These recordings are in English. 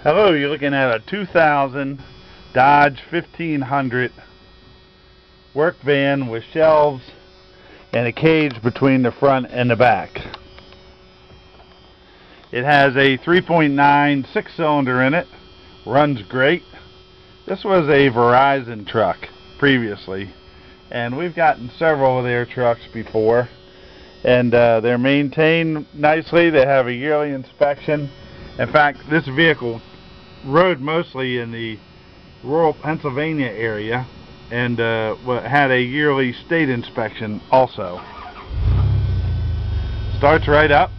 Hello, you're looking at a 2000 Dodge 1500 work van with shelves and a cage between the front and the back. It has a 3.9 6-cylinder in it, runs great. This was a Verizon truck previously, and we've gotten several of their trucks before, and they're maintained nicely. They have a yearly inspection. In fact, this vehicle rode mostly in the rural Pennsylvania area and had a yearly state inspection also. Starts right up.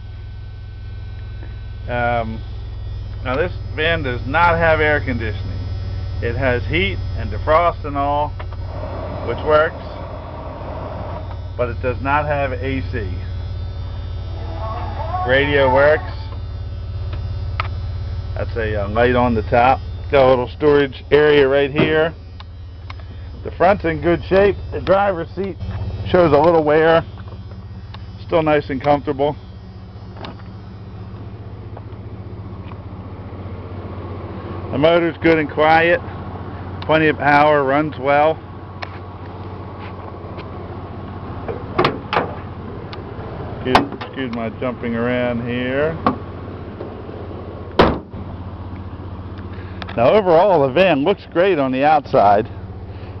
Now this van does not have air conditioning. It has heat and defrost and all, which works, but it does not have AC. Radio works. That's a light on the top. Got a little storage area right here. The front's in good shape. The driver's seat shows a little wear. Still nice and comfortable. The motor's good and quiet. Plenty of power, runs well. Excuse my jumping around here. Now overall the van looks great on the outside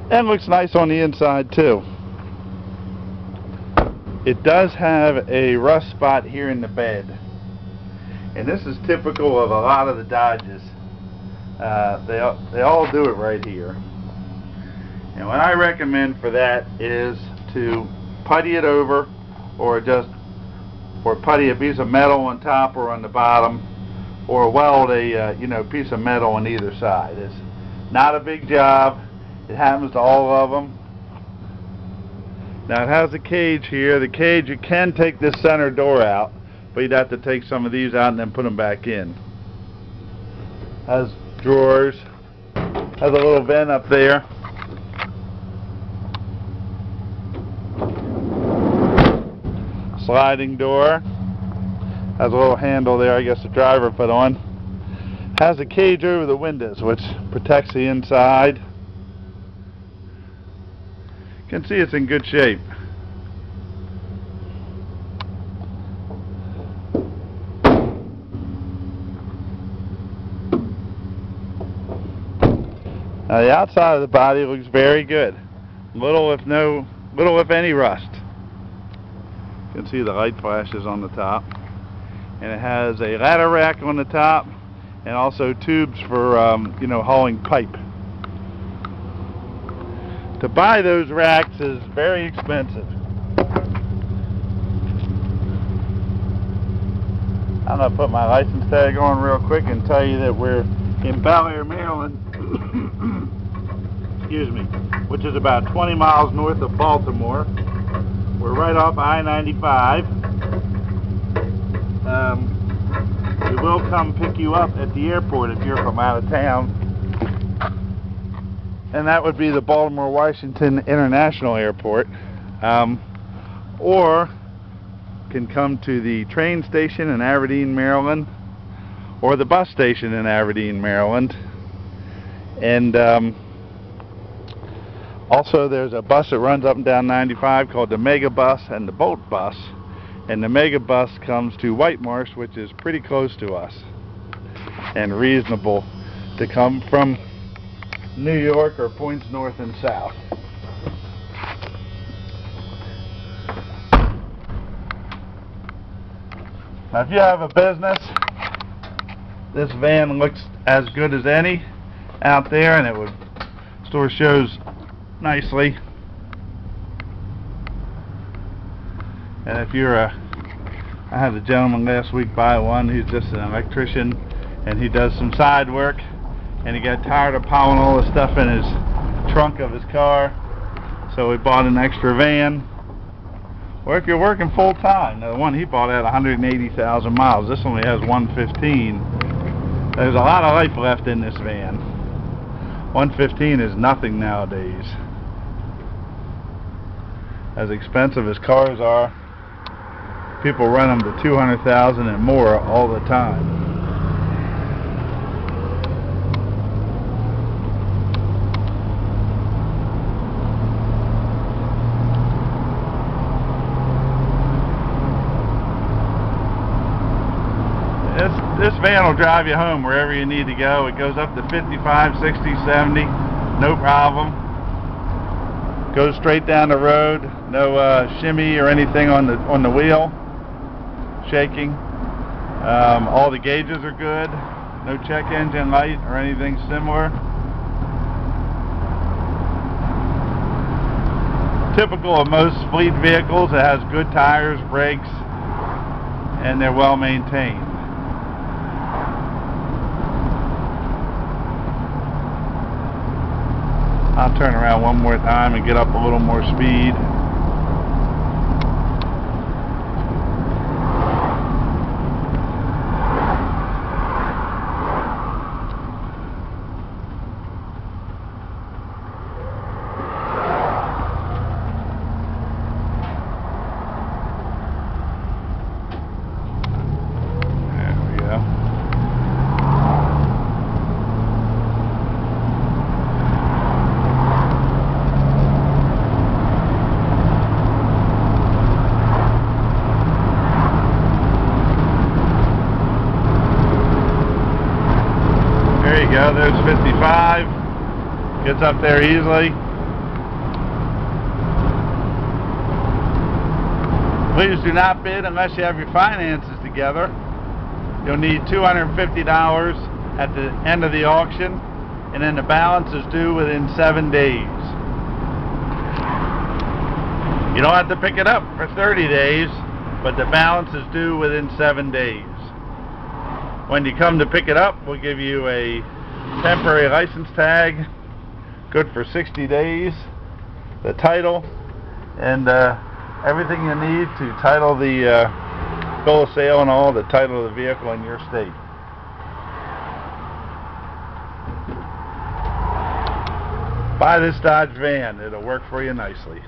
and looks nice on the inside too. It does have a rust spot here in the bed, and this is typical of a lot of the Dodges. They all do it right here, and what I recommend for that is to putty it over, or putty a piece of metal on top or on the bottom, or weld a piece of metal on either side. It's not a big job. It happens to all of them. Now it has a cage here. The cage, you can take this center door out, but you'd have to take some of these out and then put them back in. Has drawers. Has a little vent up there. Sliding door. Has a little handle there, I guess the driver put on. Has a cage over the windows which protects the inside. You can see it's in good shape. Now the outside of the body looks very good. Little if any rust. You can see the light flashes on the top. And it has a ladder rack on the top, and also tubes for hauling pipe. To buy those racks is very expensive. I'm going to put my license tag on real quick and tell you that we're in Bel Air, Maryland, excuse me, which is about 20 miles north of Baltimore. We're right off I-95. We will come pick you up at the airport if you're from out of town, and that would be the Baltimore-Washington International Airport, or can come to the train station in Aberdeen, Maryland, or the bus station in Aberdeen, Maryland. And also there's a bus that runs up and down 95 called the Mega Bus and the Bolt Bus. And the Mega Bus comes to White Marsh, which is pretty close to us and reasonable to come from New York or points north and south. Now if you have a business, this van looks as good as any out there, and it would store shows nicely. And if you're I had a gentleman last week buy one. He's just an electrician, and he does some side work, and he got tired of piling all the stuff in his trunk of his car, so he bought an extra van. Or if you're working full time, the one he bought had 180,000 miles. This only has 115. There's a lot of life left in this van. 115 is nothing nowadays. As expensive as cars are, people run them to 200,000 and more all the time. van will drive you home wherever you need to go. It goes up to 55, 60, 70, no problem. Goes straight down the road, no shimmy or anything on the wheel, shaking. All the gauges are good, no check engine light or anything similar. Typical of most fleet vehicles, it has good tires, brakes, and they're well maintained. I'll turn around one more time and get up a little more speed. There you go, there's 55, gets up there easily. Please do not bid unless you have your finances together. You'll need $250 at the end of the auction, and then the balance is due within 7 days. You don't have to pick it up for 30 days, but the balance is due within 7 days. When you come to pick it up, we'll give you a temporary license tag, good for 60 days, the title, and everything you need to title the bill of sale and all, the title of the vehicle in your state. Buy this Dodge van, it'll work for you nicely.